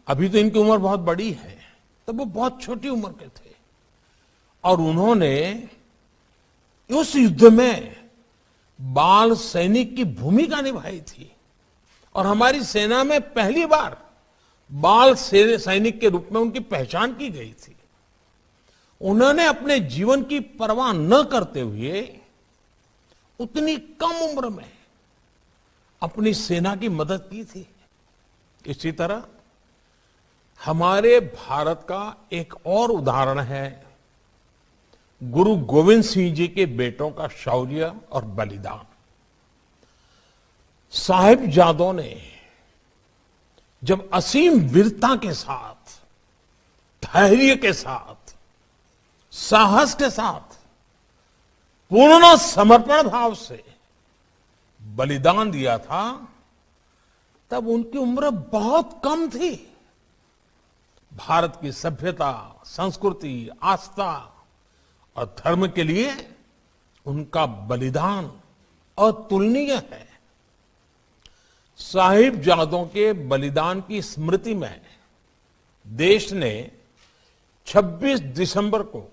अभी तो इनकी उम्र बहुत बड़ी है, तब वो बहुत छोटी उम्र के थे और उन्होंने उस युद्ध में बाल सैनिक की भूमिका निभाई थी और हमारी सेना में पहली बार बाल सैनिक के रूप में उनकी पहचान की गई थी। उन्होंने अपने जीवन की परवाह न करते हुए उतनी कम उम्र में अपनी सेना की मदद की थी। इसी तरह हमारे भारत का एक और उदाहरण है गुरु गोविंद सिंह जी के बेटों का शौर्य और बलिदान। साहिबजादों ने जब असीम वीरता के साथ, धैर्य के साथ, साहस के साथ, पूर्ण समर्पण भाव से बलिदान दिया था, तब उनकी उम्र बहुत कम थी। भारत की सभ्यता, संस्कृति, आस्था और धर्म के लिए उनका बलिदान अतुलनीय है। साहिबजादों के बलिदान की स्मृति में देश ने 26 दिसंबर को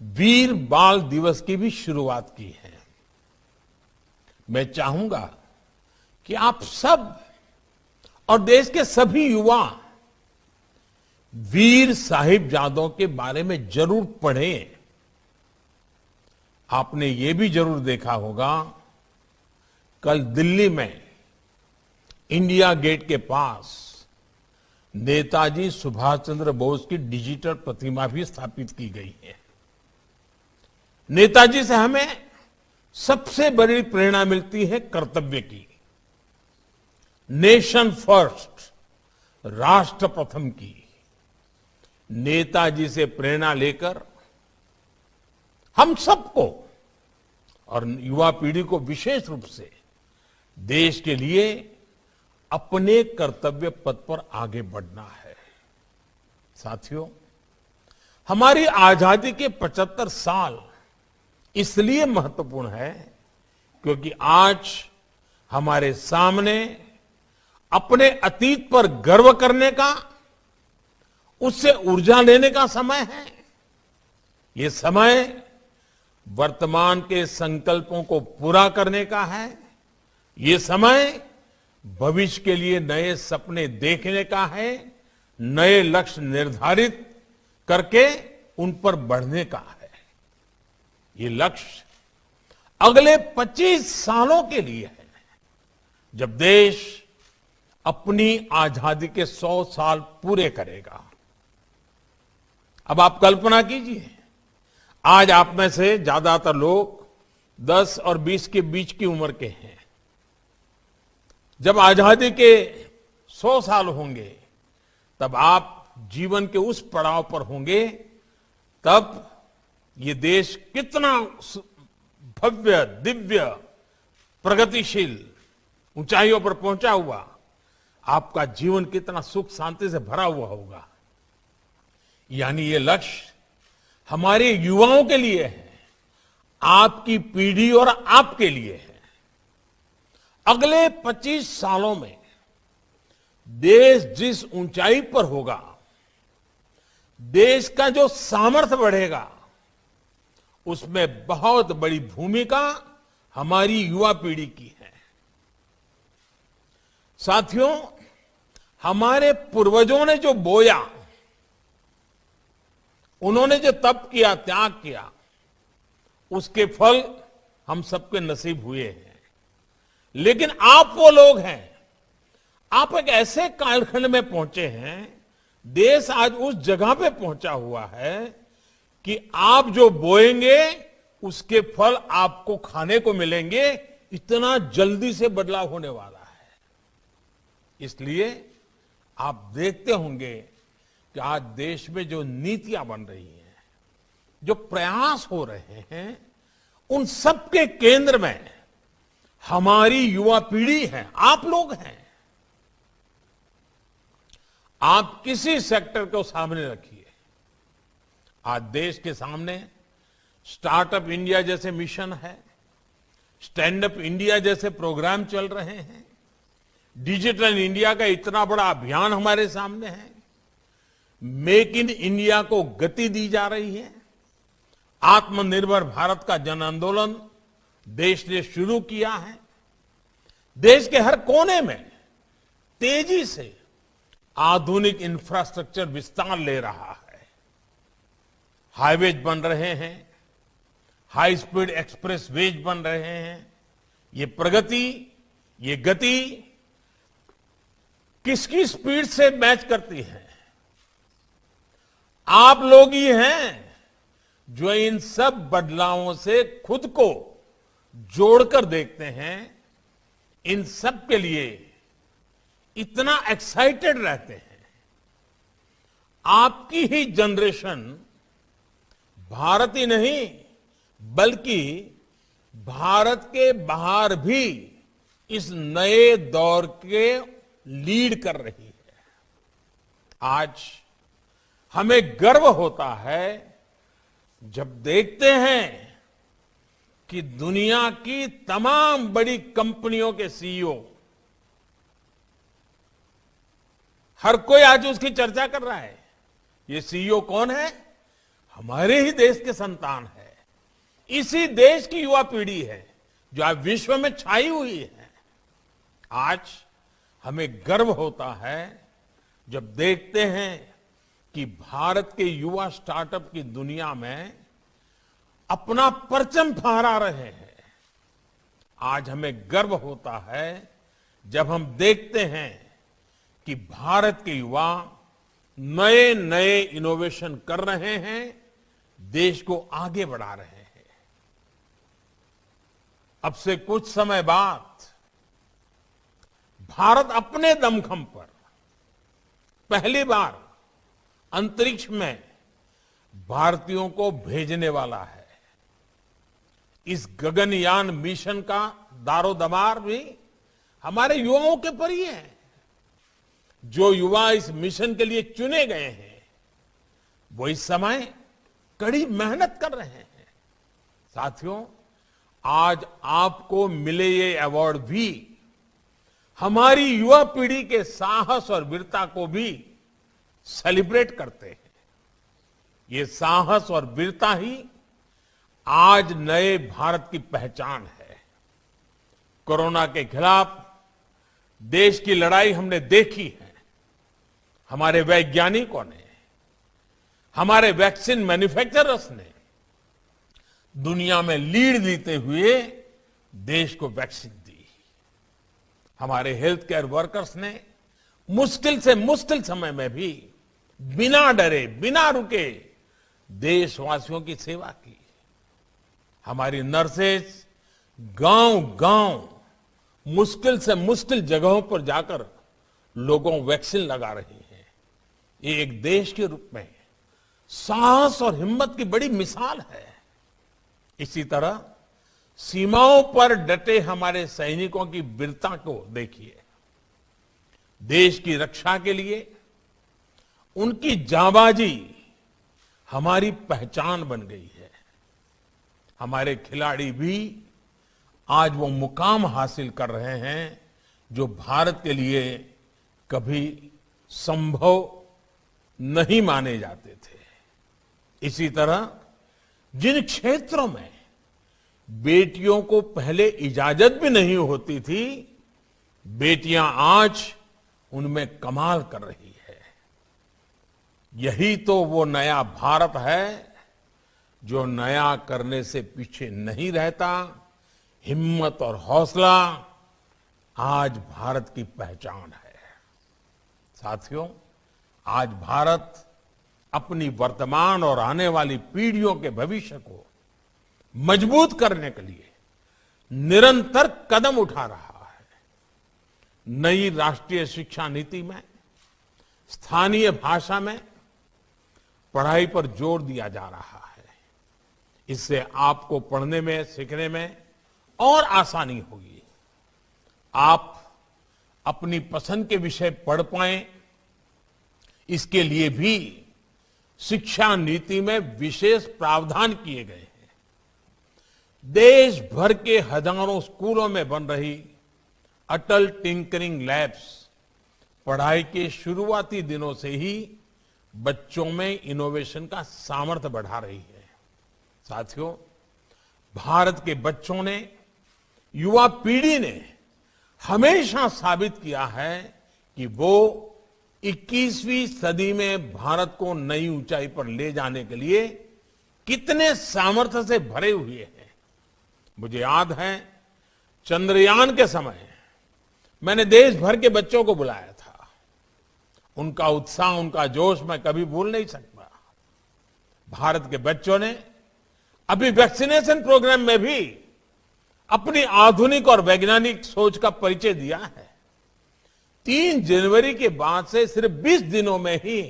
वीर बाल दिवस की भी शुरुआत की है। मैं चाहूंगा कि आप सब और देश के सभी युवा वीर साहिबजादों के बारे में जरूर पढ़ें। आपने ये भी जरूर देखा होगा, कल दिल्ली में इंडिया गेट के पास नेताजी सुभाष चंद्र बोस की डिजिटल प्रतिमा भी स्थापित की गई है। नेताजी से हमें सबसे बड़ी प्रेरणा मिलती है कर्तव्य की, नेशन फर्स्ट, राष्ट्र प्रथम की। नेताजी से प्रेरणा लेकर हम सबको और युवा पीढ़ी को विशेष रूप से देश के लिए अपने कर्तव्य पथ पर आगे बढ़ना है। साथियों, हमारी आजादी के 75 साल इसलिए महत्वपूर्ण है क्योंकि आज हमारे सामने अपने अतीत पर गर्व करने का, उससे ऊर्जा लेने का समय है। ये समय वर्तमान के संकल्पों को पूरा करने का है। ये समय भविष्य के लिए नए सपने देखने का है, नए लक्ष्य निर्धारित करके उन पर बढ़ने का है। ये लक्ष्य अगले 25 सालों के लिए है, जब देश अपनी आजादी के 100 साल पूरे करेगा। अब आप कल्पना कीजिए, आज आप में से ज्यादातर लोग 10 और 20 के बीच की उम्र के हैं। जब आजादी के 100 साल होंगे, तब आप जीवन के उस पड़ाव पर होंगे, तब ये देश कितना भव्य, दिव्य, प्रगतिशील ऊंचाइयों पर पहुंचा हुआ, आपका जीवन कितना सुख शांति से भरा हुआ होगा। यानी ये लक्ष्य हमारे युवाओं के लिए है, आपकी पीढ़ी और आपके लिए है। अगले 25 सालों में देश जिस ऊंचाई पर होगा, देश का जो सामर्थ्य बढ़ेगा, उसमें बहुत बड़ी भूमिका हमारी युवा पीढ़ी की है। साथियों, हमारे पूर्वजों ने जो बोया, उन्होंने जो तप किया, त्याग किया, उसके फल हम सबके नसीब हुए हैं। लेकिन आप वो लोग हैं, आप एक ऐसे कालखंड में पहुंचे हैं, देश आज उस जगह पे पहुंचा हुआ है कि आप जो बोएंगे उसके फल आपको खाने को मिलेंगे। इतना जल्दी से बदलाव होने वाला है। इसलिए आप देखते होंगे कि आज देश में जो नीतियां बन रही हैं, जो प्रयास हो रहे हैं, उन सबके केंद्र में हमारी युवा पीढ़ी है, आप लोग हैं। आप किसी सेक्टर को सामने रखिए, आज देश के सामने स्टार्टअप इंडिया जैसे मिशन है, स्टैंड अप इंडिया जैसे प्रोग्राम चल रहे हैं, डिजिटल इंडिया का इतना बड़ा अभियान हमारे सामने है, मेक इन इंडिया को गति दी जा रही है, आत्मनिर्भर भारत का जन आंदोलन देश ने शुरू किया है। देश के हर कोने में तेजी से आधुनिक इंफ्रास्ट्रक्चर विस्तार ले रहा है। हाईवेज बन रहे हैं, हाई स्पीड एक्सप्रेस वेज बन रहे हैं। ये प्रगति, ये गति किसकी स्पीड से मैच करती है? आप लोग ही हैं जो इन सब बदलावों से खुद को जोड़कर देखते हैं, इन सब के लिए इतना एक्साइटेड रहते हैं। आपकी ही जनरेशन भारत ही नहीं बल्कि भारत के बाहर भी इस नए दौर के लीड कर रही है। आज हमें गर्व होता है जब देखते हैं कि दुनिया की तमाम बड़ी कंपनियों के सीईओ, हर कोई आज उसकी चर्चा कर रहा है। ये सीईओ कौन है? हमारे ही देश के संतान है, इसी देश की युवा पीढ़ी है जो आज विश्व में छाई हुई है। आज हमें गर्व होता है जब देखते हैं कि भारत के युवा स्टार्टअप की दुनिया में अपना परचम फहरा रहे हैं। आज हमें गर्व होता है जब हम देखते हैं कि भारत के युवा नए नए इनोवेशन कर रहे हैं, देश को आगे बढ़ा रहे हैं। अब से कुछ समय बाद भारत अपने दमखम पर पहली बार अंतरिक्ष में भारतीयों को भेजने वाला है। इस गगनयान मिशन का दारोदमार भी हमारे युवाओं के पर ही है। जो युवा इस मिशन के लिए चुने गए हैं वो इस समय कड़ी मेहनत कर रहे हैं। साथियों, आज आपको मिले ये अवार्ड भी हमारी युवा पीढ़ी के साहस और वीरता को भी सेलिब्रेट करते हैं। ये साहस और वीरता ही आज नए भारत की पहचान है। कोरोना के खिलाफ देश की लड़ाई हमने देखी है। हमारे वैज्ञानिकों ने, हमारे वैक्सीन मैन्युफैक्चरर्स ने दुनिया में लीड देते हुए देश को वैक्सीन दी। हमारे हेल्थ केयर वर्कर्स ने मुश्किल से मुश्किल समय में भी बिना डरे, बिना रुके देशवासियों की सेवा की। हमारी नर्सेस गांव-गांव मुश्किल से मुश्किल जगहों पर जाकर लोगों को वैक्सीन लगा रही हैं। ये एक देश के रूप में साहस और हिम्मत की बड़ी मिसाल है। इसी तरह सीमाओं पर डटे हमारे सैनिकों की वीरता को देखिए। देश की रक्षा के लिए उनकी जांबाजी हमारी पहचान बन गई है। हमारे खिलाड़ी भी आज वो मुकाम हासिल कर रहे हैं जो भारत के लिए कभी संभव नहीं माने जाते थे। इसी तरह जिन क्षेत्रों में बेटियों को पहले इजाजत भी नहीं होती थी, बेटियां आज उनमें कमाल कर रही है। यही तो वो नया भारत है जो नया करने से पीछे नहीं रहता। हिम्मत और हौसला आज भारत की पहचान है। साथियों, आज भारत अपनी वर्तमान और आने वाली पीढ़ियों के भविष्य को मजबूत करने के लिए निरंतर कदम उठा रहा है। नई राष्ट्रीय शिक्षा नीति में स्थानीय भाषा में पढ़ाई पर जोर दिया जा रहा है। इससे आपको पढ़ने में, सीखने में और आसानी होगी। आप अपनी पसंद के विषय पढ़ पाएं, इसके लिए भी शिक्षा नीति में विशेष प्रावधान किए गए हैं। देश भर के हजारों स्कूलों में बन रही अटल टिंकरिंग लैब्स पढ़ाई के शुरुआती दिनों से ही बच्चों में इनोवेशन का सामर्थ्य बढ़ा रही है। साथियों, भारत के बच्चों ने, युवा पीढ़ी ने हमेशा साबित किया है कि वो 21वीं सदी में भारत को नई ऊंचाई पर ले जाने के लिए कितने सामर्थ्य से भरे हुए हैं। मुझे याद है, चंद्रयान के समय मैंने देश भर के बच्चों को बुलाया था। उनका उत्साह, उनका जोश मैं कभी भूल नहीं सकता। भारत के बच्चों ने अभी वैक्सीनेशन प्रोग्राम में भी अपनी आधुनिक और वैज्ञानिक सोच का परिचय दिया है। 3 जनवरी के बाद से सिर्फ 20 दिनों में ही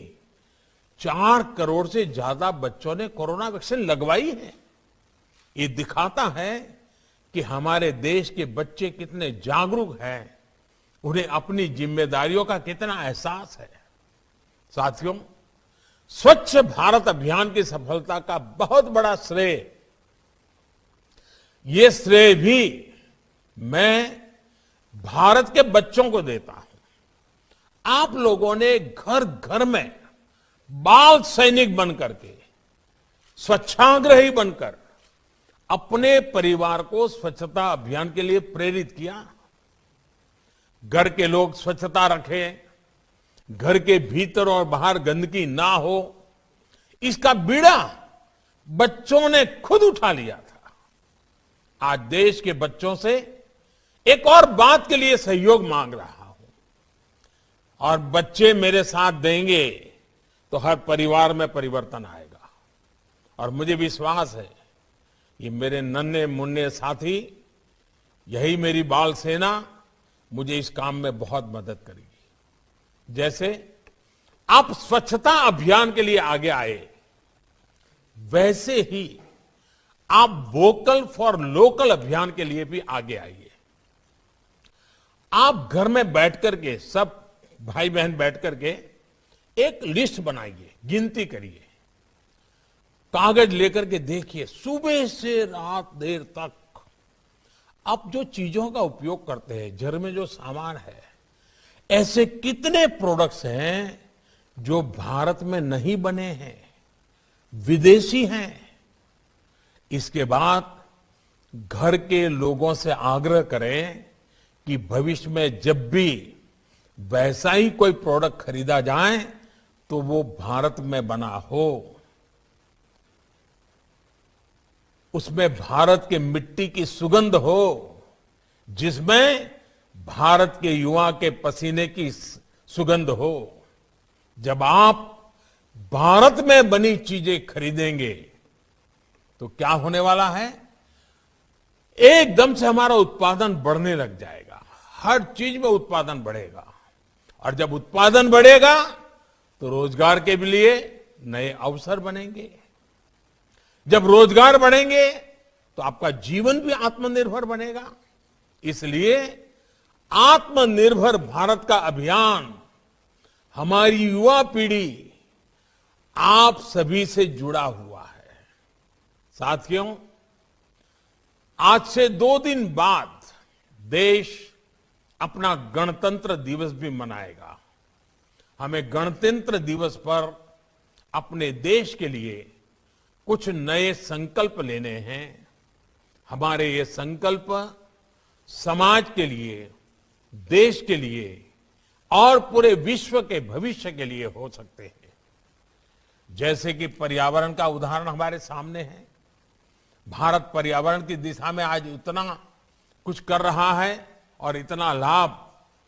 4 करोड़ से ज्यादा बच्चों ने कोरोना वैक्सीन लगवाई है। ये दिखाता है कि हमारे देश के बच्चे कितने जागरूक हैं, उन्हें अपनी जिम्मेदारियों का कितना एहसास है। साथियों, स्वच्छ भारत अभियान की सफलता का बहुत बड़ा श्रेय, ये श्रेय भी मैं भारत के बच्चों को देता हूं। आप लोगों ने घर घर में बाल सैनिक बनकर के, स्वच्छाग्रही बनकर अपने परिवार को स्वच्छता अभियान के लिए प्रेरित किया। घर के लोग स्वच्छता रखें, घर के भीतर और बाहर गंदगी ना हो, इसका बीड़ा बच्चों ने खुद उठा लिया था। आज देश के बच्चों से एक और बात के लिए सहयोग मांग रहा हूं, और बच्चे मेरे साथ देंगे तो हर परिवार में परिवर्तन आएगा। और मुझे विश्वास है ये मेरे नन्हे मुन्ने साथी, यही मेरी बाल सेना मुझे इस काम में बहुत मदद करेगी। जैसे आप स्वच्छता अभियान के लिए आगे आए, वैसे ही आप वोकल फॉर लोकल अभियान के लिए भी आगे आइए। आप घर में बैठ करके, सब भाई बहन बैठ करके एक लिस्ट बनाइए, गिनती करिए, कागज लेकर के देखिए, सुबह से रात देर तक आप जो चीजों का उपयोग करते हैं, घर में जो सामान है, ऐसे कितने प्रोडक्ट्स हैं जो भारत में नहीं बने हैं, विदेशी हैं। इसके बाद घर के लोगों से आग्रह करें कि भविष्य में जब भी वैसा ही कोई प्रोडक्ट खरीदा जाए तो वो भारत में बना हो, उसमें भारत के मिट्टी की सुगंध हो, जिसमें भारत के युवा के पसीने की सुगंध हो। जब आप भारत में बनी चीजें खरीदेंगे तो क्या होने वाला है, एकदम से हमारा उत्पादन बढ़ने लग जाएगा। हर चीज में उत्पादन बढ़ेगा, और जब उत्पादन बढ़ेगा तो रोजगार के लिए नए अवसर बनेंगे। जब रोजगार बढ़ेंगे तो आपका जीवन भी आत्मनिर्भर बनेगा। इसलिए आत्मनिर्भर भारत का अभियान हमारी युवा पीढ़ी आप सभी से जुड़ा हुआ है। साथियों, आज से 2 दिन बाद देश अपना गणतंत्र दिवस भी मनाएगा। हमें गणतंत्र दिवस पर अपने देश के लिए कुछ नए संकल्प लेने हैं। हमारे ये संकल्प समाज के लिए, देश के लिए और पूरे विश्व के भविष्य के लिए हो सकते हैं। जैसे कि पर्यावरण का उदाहरण हमारे सामने है। भारत पर्यावरण की दिशा में आज इतना कुछ कर रहा है और इतना लाभ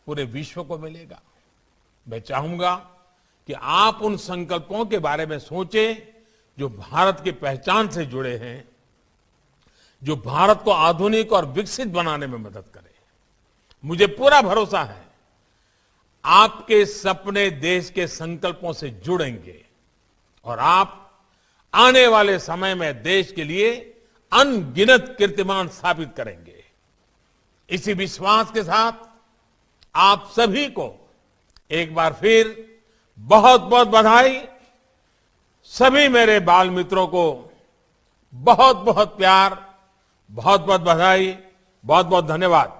पूरे विश्व को मिलेगा। मैं चाहूंगा कि आप उन संकल्पों के बारे में सोचें जो भारत की पहचान से जुड़े हैं, जो भारत को आधुनिक और विकसित बनाने में मदद करें। मुझे पूरा भरोसा है आपके सपने देश के संकल्पों से जुड़ेंगे और आप आने वाले समय में देश के लिए अनगिनत कीर्तिमान स्थापित करेंगे। इसी विश्वास के साथ आप सभी को एक बार फिर बहुत बहुत बधाई। सभी मेरे बाल मित्रों को बहुत बहुत प्यार, बहुत बहुत बधाई, बहुत बहुत धन्यवाद।